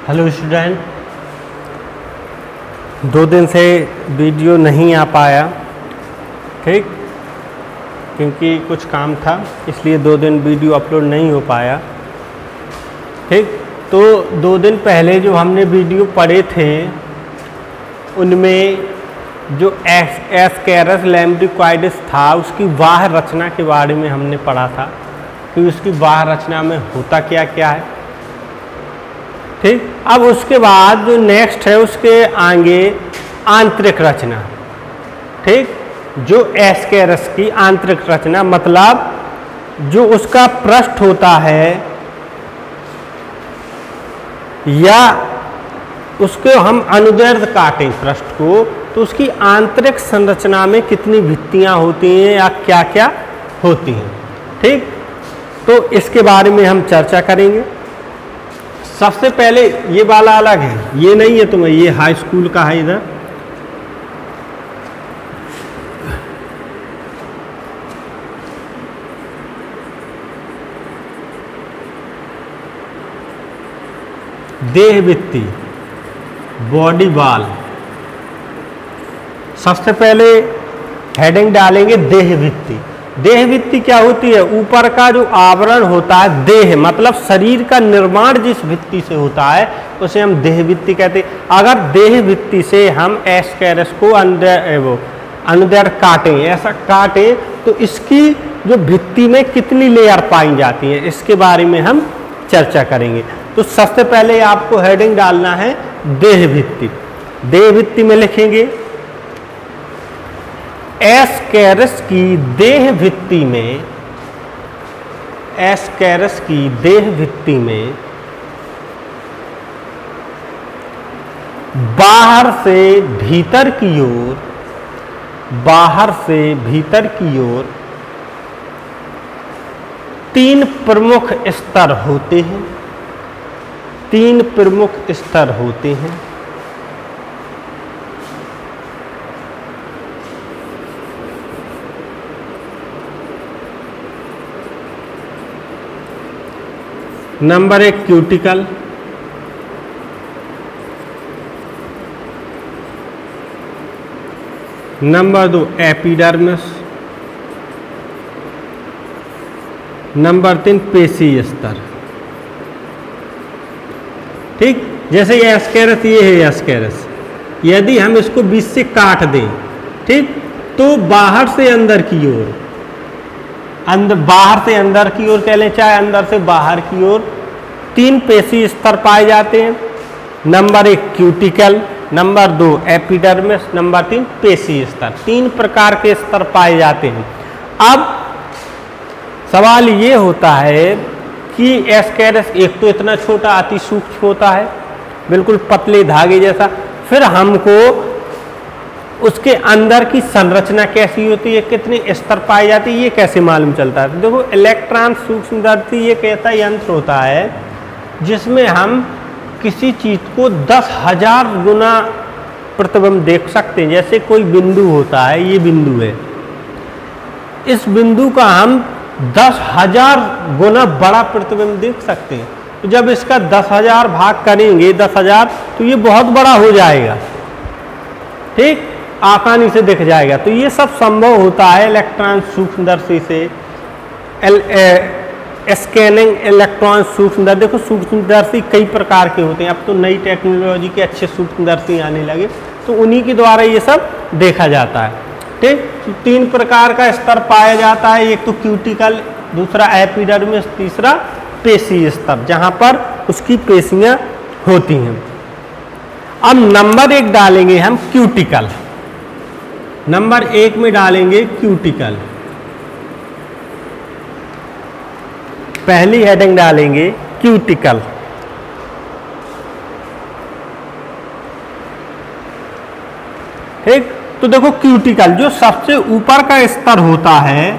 Hello student, 2 दिन से video नहीं आ पाया, ठीक, क्योंकि कुछ काम था इसलिए 2 दिन वीडियो अपलोड नहीं हो पाया। ठीक, तो 2 दिन पहले जो हमने वीडियो पढ़े थे उनमें जो एस्केरस लैम्ब्रिक्वाइडिस था उसकी बाह्य रचना के बारे में हमने पढ़ा था कि उसकी बाह्य रचना में होता क्या क्या है। ठीक, अब उसके बाद जो नेक्स्ट है उसके आगे आंतरिक रचना। ठीक, जो एस्केरस की आंतरिक रचना मतलब जो उसका पृष्ठ होता है या उसको हम अनुदैर्ध्य काटें पृष्ठ को तो उसकी आंतरिक संरचना में कितनी भित्तियां होती हैं या क्या क्या होती हैं। ठीक, तो इसके बारे में हम चर्चा करेंगे। सबसे पहले ये वाला अलग है, ये नहीं है तुम्हें, ये हाई स्कूल का है। इधर देह भित्ति, बॉडी वॉल। सबसे पहले हेडिंग डालेंगे देह भित्ति। देह भित्ति क्या होती है? ऊपर का जो आवरण होता है, देह मतलब शरीर का निर्माण जिस भित्ति से होता है उसे हम देह भित्ति कहते हैं। अगर देह भित्ति से हम एस्केरस को अनुदैर्ध्य काटें, ऐसा काटें तो इसकी जो भित्ति में कितनी लेयर पाई जाती है इसके बारे में हम चर्चा करेंगे। तो सबसे पहले आपको हेडिंग डालना है देह भित्ति। देह भित्ति में लिखेंगे एस्केरस की देह भित्ति में, एस्केरस की देह भित्ति में बाहर से भीतर की ओर, बाहर से भीतर की ओर 3 प्रमुख स्तर होते हैं। 3 प्रमुख स्तर होते हैं। Number 1 cuticle, number 2 epidermis, number 3 पेशीय स्तर। ठीक, जैसे ये एस्केरस, ये है एस्केरस, यदि हम इसको बीच से काट दें, ठीक, तो बाहर से अंदर की ओर, बाहर से अंदर की ओर कह लें चाहे अंदर से बाहर की ओर 3 पेशी स्तर पाए जाते हैं। Number 1 cuticle, number 2 epidermis, number 3 पेशी स्तर। 3 प्रकार के स्तर पाए जाते हैं। अब सवाल ये होता है कि एस्केरस एक तो इतना छोटा अति सूक्ष्म होता है, बिल्कुल पतले धागे जैसा, फिर हमको उसके अंदर की संरचना कैसी होती है, कितने स्तर पाए जाते हैं, ये कैसे मालूम चलता है? तो देखो, इलेक्ट्रॉन सूक्ष्मदर्शी एक ऐसा यंत्र होता है जिसमें हम किसी चीज को 10,000 गुना प्रतिबिंब देख सकते हैं। जैसे कोई बिंदु होता है, ये बिंदु है, इस बिंदु का हम 10,000 गुना बड़ा प्रतिबिंब देख सकते हैं। तो जब इसका 10,000 भाग करेंगे 10,000 तो ये बहुत बड़ा हो जाएगा। ठीक, आसानी से दिख जाएगा। तो ये सब संभव होता है इलेक्ट्रॉन सूक्ष्मदर्शी से। स्कैनिंग इलेक्ट्रॉन सूक्ष्मदर्शी, देखो सूक्ष्मदर्शी कई प्रकार के होते हैं, अब तो नई टेक्नोलॉजी के अच्छे सूक्ष्मदर्शी आने लगे, तो उन्हीं के द्वारा ये सब देखा जाता है। ठीक, तो 3 प्रकार का स्तर पाया जाता है, एक तो क्यूटिकल, दूसरा एपिडर्मिस, तीसरा पेशी स्तर, जहां पर उसकी पेशियां होती हैं। अब नंबर 1 डालेंगे हम क्यूटिकल। नंबर 1 में डालेंगे क्यूटिकल। पहली हेडिंग डालेंगे क्यूटिकल। ठीक, तो देखो क्यूटिकल जो सबसे ऊपर का स्तर होता है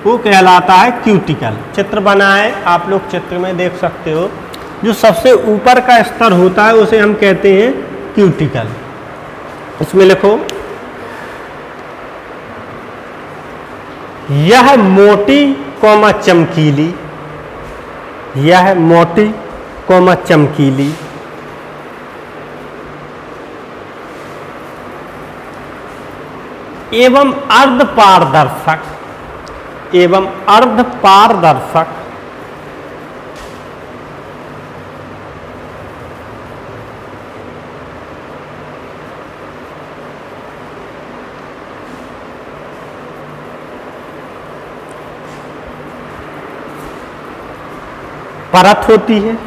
वो कहलाता है क्यूटिकल। चित्र बना है, आप लोग चित्र में देख सकते हो। जो सबसे ऊपर का स्तर होता है उसे हम कहते हैं क्यूटिकल। इसमें लिखो यह मोटी कोमा चमकीली, यह मोटी कोमा चमकीली एवं अर्धपारदर्शक एवं अर्धपारदर्शक परत होती है।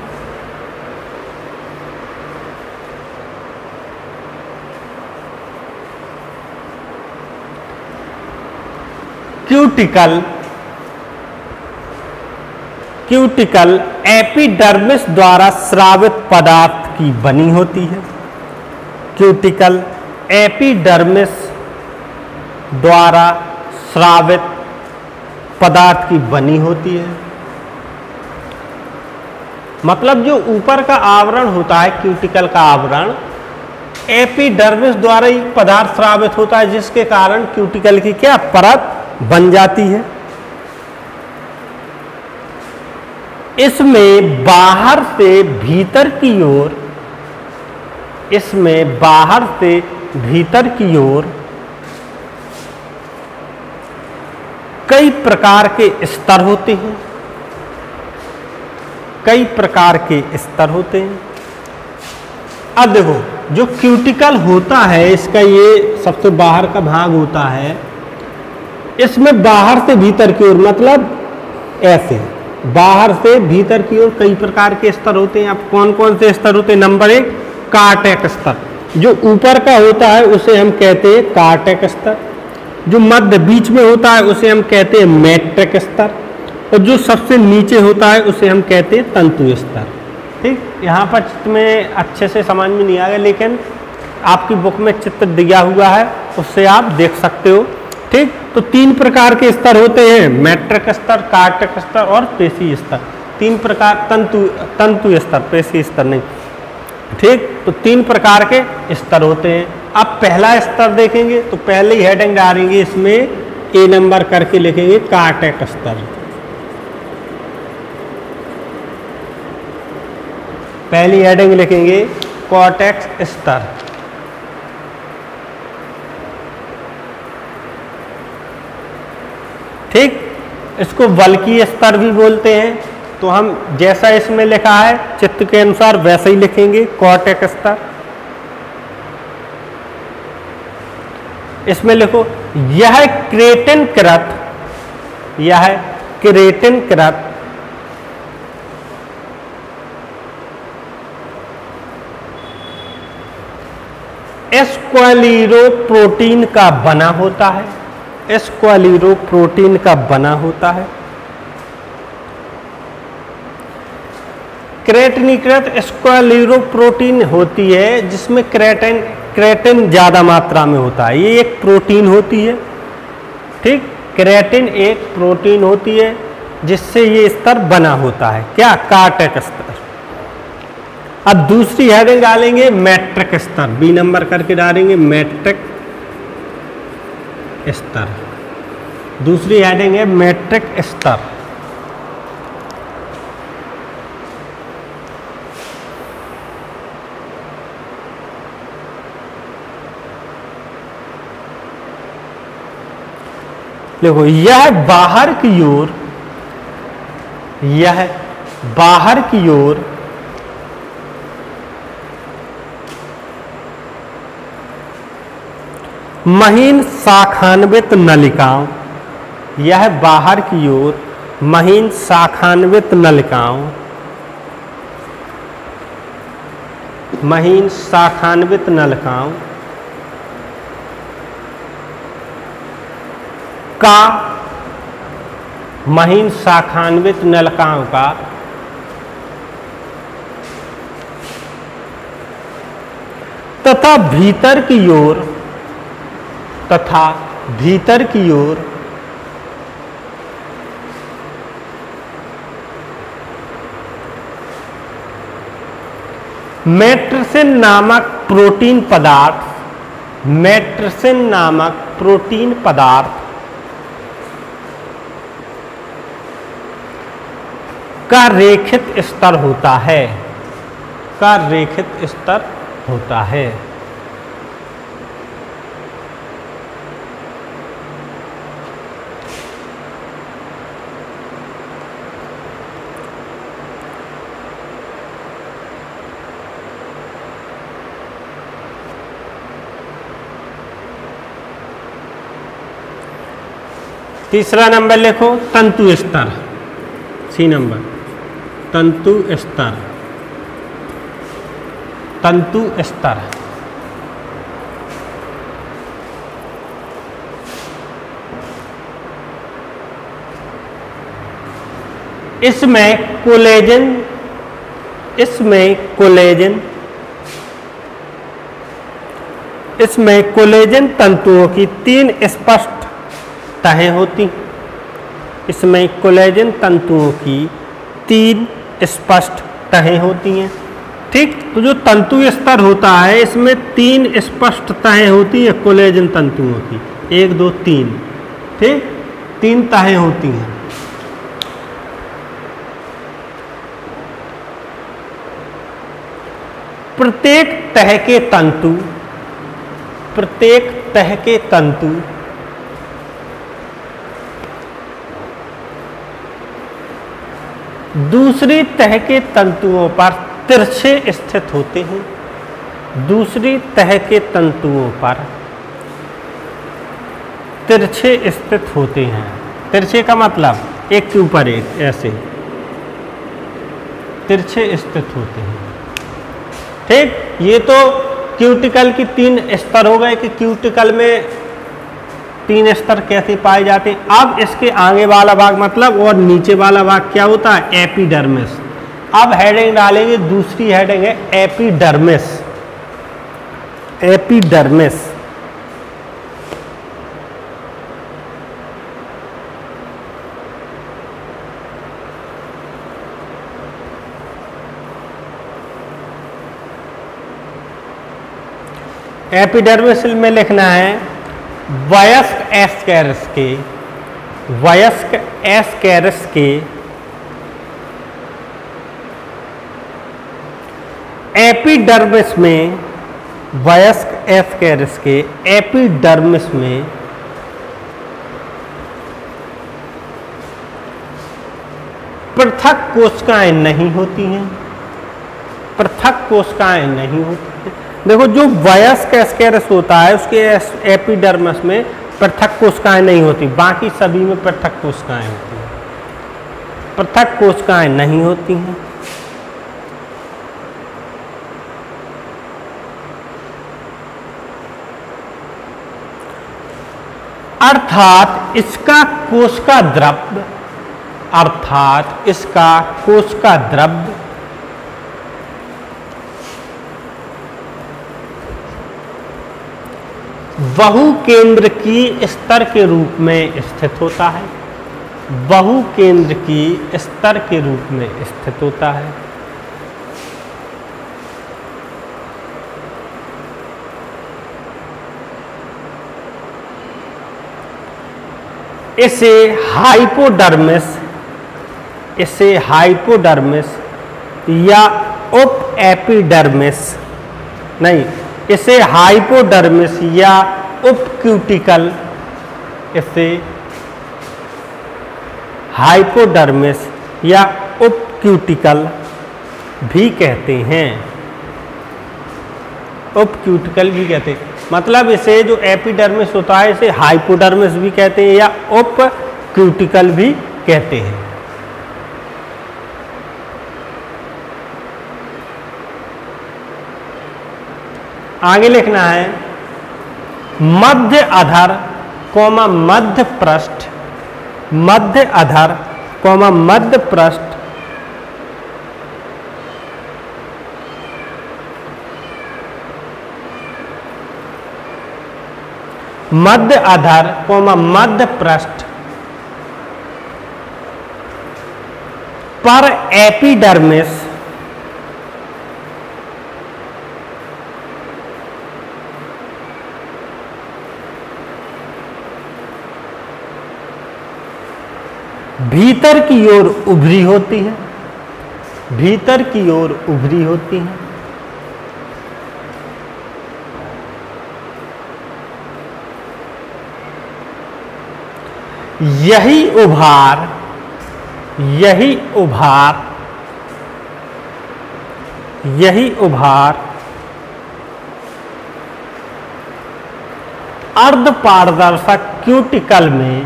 क्यूटिकल एपिडर्मिस द्वारा स्रावित पदार्थ की बनी होती है। क्यूटिकल एपिडर्मिस द्वारा स्रावित पदार्थ की बनी होती है। मतलब जो ऊपर का आवरण होता है, क्यूटिकल का आवरण, एपिडर्मिस द्वारा ही पदार्थ स्रावित होता है, जिसके कारण क्यूटिकल की क्या परत बन जाती है। इसमें बाहर से भीतर की ओर कई प्रकार के स्तर होते हैं। अब देखो, जो क्यूटिकल होता है, इसका ये सबसे बाहर का भाग होता है, इसमें बाहर से भीतर की ओर, मतलब ऐसे बाहर से भीतर की ओर कई प्रकार के स्तर होते हैं। अब कौन कौन से स्तर होते हैं? नंबर 1, कार्टेक स्तर। जो ऊपर का होता है उसे हम कहते हैं कार्टेक स्तर। जो मध्य बीच में होता है उसे हम कहते हैं मैट्रिक स्तर। और जो सबसे नीचे होता है उसे हम कहते हैं तंतु स्तर। ठीक, यहाँ पर चित्र में अच्छे से समझ में नहीं आएगा, लेकिन आपकी बुक में चित्र दिया हुआ है, उससे आप देख सकते हो। ठीक, तो 3 प्रकार के स्तर होते हैं, मैट्रिक स्तर, कार्टेक स्तर और पेशी स्तर। 3 प्रकार, तंतु स्तर, पेशी स्तर नहीं। ठीक, तो 3 प्रकार के स्तर होते हैं। अब पहला स्तर देखेंगे तो पहले ही हेडिंग डालेंगे, इसमें ए नंबर करके लिखेंगे कार्टेक स्तर। पहली हेडिंग लिखेंगे कॉर्टेक्स स्तर। ठीक, इसको बल्कि स्तर भी बोलते हैं। तो हम जैसा इसमें लिखा है चित्र के अनुसार वैसे ही लिखेंगे, कॉर्टेक्स स्तर। इसमें लिखो, यह क्रेटिनकृत एस्क्वालिरोप्रोटीन का बना होता है। एस्क्वालिरोप्रोटीन का बना होता है। क्रेटिनीकृत एस्क्वालिरोप्रोटीन होती है जिसमें क्रेटिन ज्यादा मात्रा में होता है। ये एक प्रोटीन होती है। ठीक, क्रेटिन एक प्रोटीन होती है जिससे ये स्तर बना होता है। क्या? कार्टेक स्तर। अब दूसरी हेडिंग डालेंगे मैट्रिक स्तर, बी नंबर करके डालेंगे मैट्रिक स्तर। दूसरी हेडिंग है मैट्रिक स्तर। देखो, यह बाहर की ओर महीन शाखान्वित नलिकाओं, यह बाहर की ओर महीन शाखान्वित नलिकाओं का तथा भीतर की ओर मेट्रिसिन नामक प्रोटीन पदार्थ का रेखित स्तर होता है। तीसरा नंबर लिखो तंतु स्तर, सी नंबर, तंतु स्तर, तंतु स्तर। इसमें कोलेजन, इसमें कोलेजन तंतुओं की 3 स्पष्ट तहें होती, इसमें कोलेजन तंतुओं की 3 स्पष्ट तहें होती हैं। ठीक, तो जो तंतु स्तर होता है इसमें 3 स्पष्ट तहें होती हैं कोलेजन तंतुओं की, 1 2 3, ठीक, 3 तहें होती हैं। प्रत्येक तह के तंतु, प्रत्येक तह के तंतु दूसरी तह के तंतुओं पर तिरछे स्थित होते हैं, दूसरी तह के तंतुओं पर तिरछे स्थित होते हैं। तिरछे का मतलब एक के ऊपर एक, ऐसे तिरछे स्थित होते हैं। ठीक, ये तो क्यूटिकल की 3 स्तर हो गए कि क्यूटिकल में 3 स्तर कैसे पाए जाते हैं। अब इसके आगे वाला भाग मतलब और नीचे वाला भाग क्या होता है, एपिडर्मिस। अब हेडिंग डालेंगे, दूसरी हेडिंग है एपिडर्मिस, एपिडर्मिस। एपिडर्मिस में लिखना है वयस्क एस्केरिस के, वयस्क एस्केरिस के एपिडर्मिस में, वयस्क एस्केरिस के एपिडर्मिस में पृथक कोशिकाएं नहीं होती हैं, पृथक कोशिकाएं नहीं होती हैं। देखो, जो वयस्क एस्केरिस होता है उसके एपिडर्मिस में पृथक कोशिकाएं नहीं होती, बाकी सभी में पृथक कोशिकाएं होती हैं, पृथक कोशिकाएं नहीं होती हैं। अर्थात इसका कोशिका द्रव्य, अर्थात इसका कोशिका द्रव्य बहुकेंद्र की स्तर के रूप में स्थित होता है, बहुकेंद्र की स्तर के रूप में स्थित होता है। इसे हाइपोडर्मिस, इसे हाइपोडर्मिस या उप एपिडर्मिस, नहीं, इसे हाइपोडर्मिस या उप क्यूटिकल, इसे हाइपोडर्मिस या उप क्यूटिकल भी कहते हैं, उप क्यूटिकल भी कहते हैं। मतलब इसे जो एपिडर्मिस होता है इसे हाइपोडर्मिस भी कहते हैं या उप क्यूटिकल भी कहते हैं। आगे लिखना है मध्य अधर कौमा मध्य पृष्ठ, मध्य अधर कौमा मध्य पृष्ठ मध्य अधर कौमा मध्य पृष्ठ पर एपिडर्मिस भीतर की ओर उभरी होती है, भीतर की ओर उभरी होती है। यही उभार, यही उभार, यही उभार अर्ध पारदर्शक क्यूटिकल में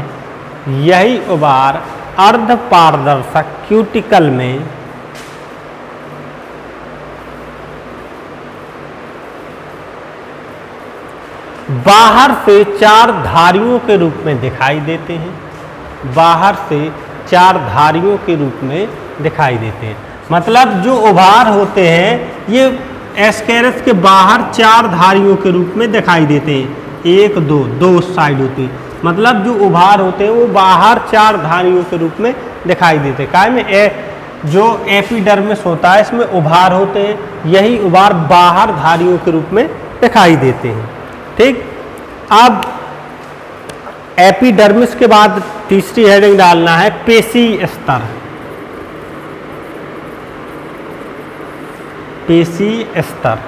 यही उभार अर्ध पारदर्शक क्यूटिकल में बाहर से चार धारियों के रूप में दिखाई देते हैं। बाहर से चार धारियों के रूप में दिखाई देते हैं। मतलब जो उभार होते हैं ये एस्केरस के बाहर चार धारियों के रूप में दिखाई देते हैं। एक दो साइड होती है। मतलब जो उभार होते हैं वो बाहर चार धारियों के रूप में दिखाई देते हैं। काय में जो एपिडर्मिस होता है इसमें उभार होते हैं, यही उभार बाहर धारियों के रूप में दिखाई देते हैं। ठीक, अब एपिडर्मिस के बाद तीसरी हेडिंग डालना है पेशी स्तर। पेशी स्तर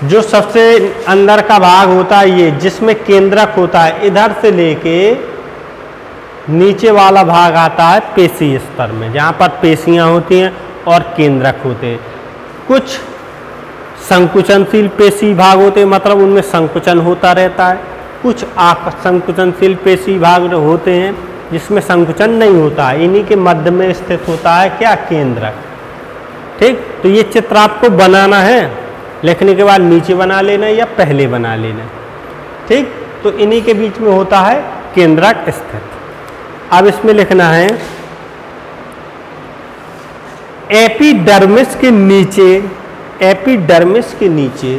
जो सबसे अंदर का भाग होता है ये, जिसमें केंद्रक होता है, इधर से लेके नीचे वाला भाग आता है पेशी स्तर में, जहाँ पर पेशियाँ होती हैं और केंद्रक होते हैं। कुछ संकुचनशील पेशी भाग होते हैं, मतलब उनमें संकुचन होता रहता है। कुछ संकुचनशील पेशी भाग होते हैं जिसमें संकुचन नहीं होता है। इन्हीं के मध्य में स्थित होता है क्या, केंद्रक। ठीक, तो ये चित्र आपको बनाना है, लिखने के बाद नीचे बना लेना या पहले बना लेना। ठीक, तो इन्हीं के बीच में होता है केंद्रक स्थित। अब इसमें लिखना है एपिडर्मिस के नीचे, एपिडर्मिस के नीचे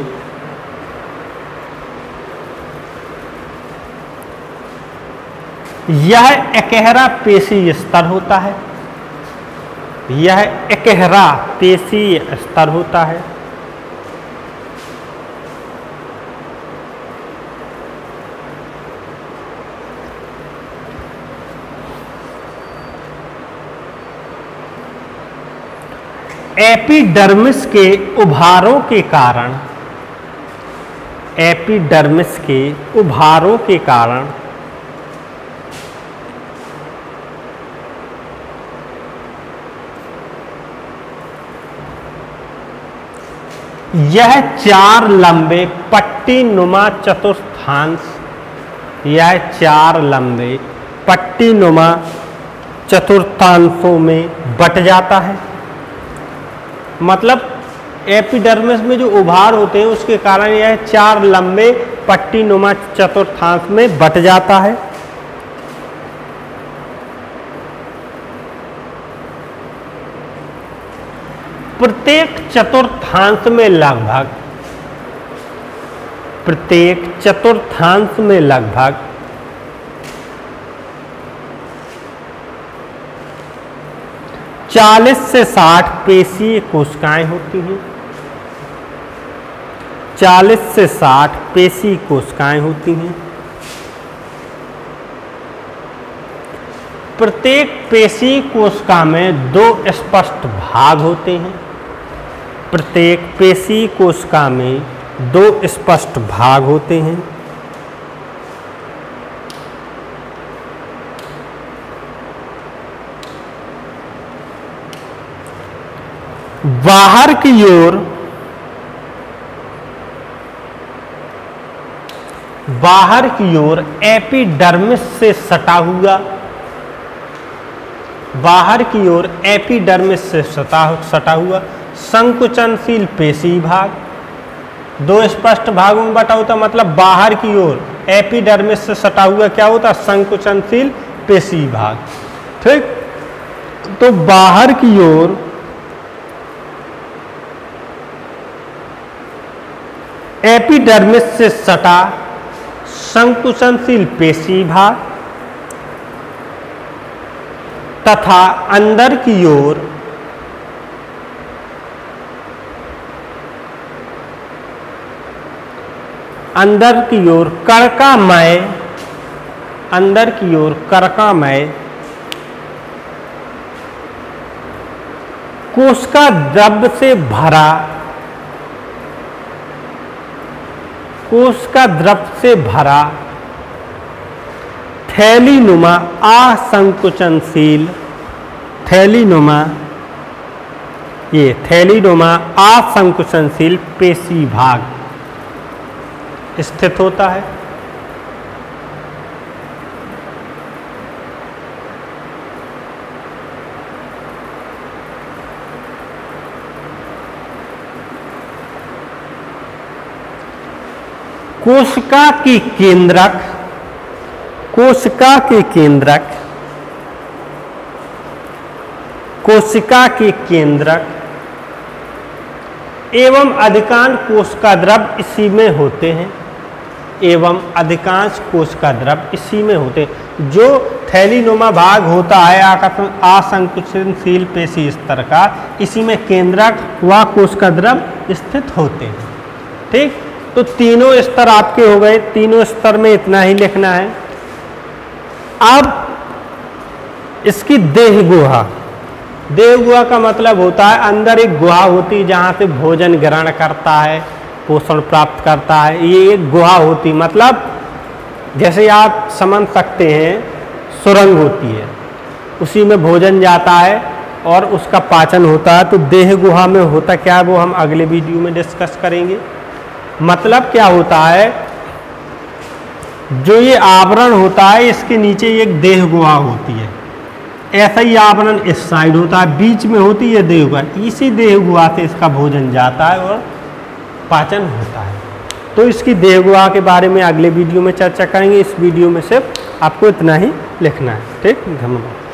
यह एकहरा पेशी स्तर होता है। यह एकहरा पेशी स्तर होता है। एपिडर्मिस के उभारों के कारण, एपिडर्मिस के उभारों के कारण यह चार लंबे पट्टी नुमा चतुर्थांश, यह चार लंबे पट्टी नुमा चतुर्थांशों में बट जाता है। मतलब एपिडर्मिस में जो उभार होते हैं उसके कारण यह चार लंबे पट्टी नुमा चतुर्थांश में बट जाता है। प्रत्येक चतुर्थांश में लगभग, प्रत्येक चतुर्थांश में लगभग 40 से 60 पेशीय कोशिकाएं होती हैं। 40 से 60 पेशी कोशिकाएं होती हैं। प्रत्येक पेशी कोशिका में दो स्पष्ट भाग होते हैं। प्रत्येक पेशी कोशिका में दो स्पष्ट भाग होते हैं। बाहर की ओर, बाहर की ओर एपिडर्मिस से सटा हुआ, बाहर की ओर एपिडर्मिस से सटा हुआ संकुचनशील पेशी भाग, दो स्पष्ट भागों में बटा होता, मतलब बाहर की ओर एपिडर्मिस से सटा हुआ क्या होता, संकुचनशील पेशी भाग। ठीक, तो बाहर की ओर एपिडर्मिस से सटा संकुचनशील पेशी भाग तथा अंदर की ओर कर्कामय, अंदर की ओर कर्कामय कोशिका द्रव्य से भरा, कोशिका द्रव्य से भरा थैलीनुमा असंकुचनशील, थैलीनुमा ये थैलीडोमा असंकुचनशील पेशी भाग स्थित होता है। कोशिका के केंद्रक, कोशिका के केंद्रक, कोशिका के केंद्रक एवं अधिकांश कोशिका द्रव इसी में होते हैं, एवं अधिकांश कोशिका द्रव इसी में होते हैं। जो थैलीनुमा भाग होता है असंकुचनशील पेशी स्तर का, इसी में केंद्रक व कोशिका द्रव स्थित होते हैं। ठीक, तो तीनों स्तर आपके हो गए, तीनों स्तर में इतना ही लिखना है। अब इसकी देह गुहा, देह गुहा का मतलब होता है अंदर एक गुहा होती है जहाँ से भोजन ग्रहण करता है, पोषण प्राप्त करता है। ये एक गुहा होती, मतलब जैसे आप समझ सकते हैं सुरंग होती है, उसी में भोजन जाता है और उसका पाचन होता है। तो देह गुहा में होता क्या है वो हम अगले वीडियो में डिस्कस करेंगे। मतलब क्या होता है, जो ये आवरण होता है इसके नीचे एक देह गुहा होती है, ऐसा ही आवरण इस साइड होता है, बीच में होती है देह गुहा। इसी देह गुहा से इसका भोजन जाता है और पाचन होता है। तो इसकी देह गुहा के बारे में अगले वीडियो में चर्चा करेंगे। इस वीडियो में सिर्फ आपको इतना ही लिखना है। ठीक, धन्यवाद।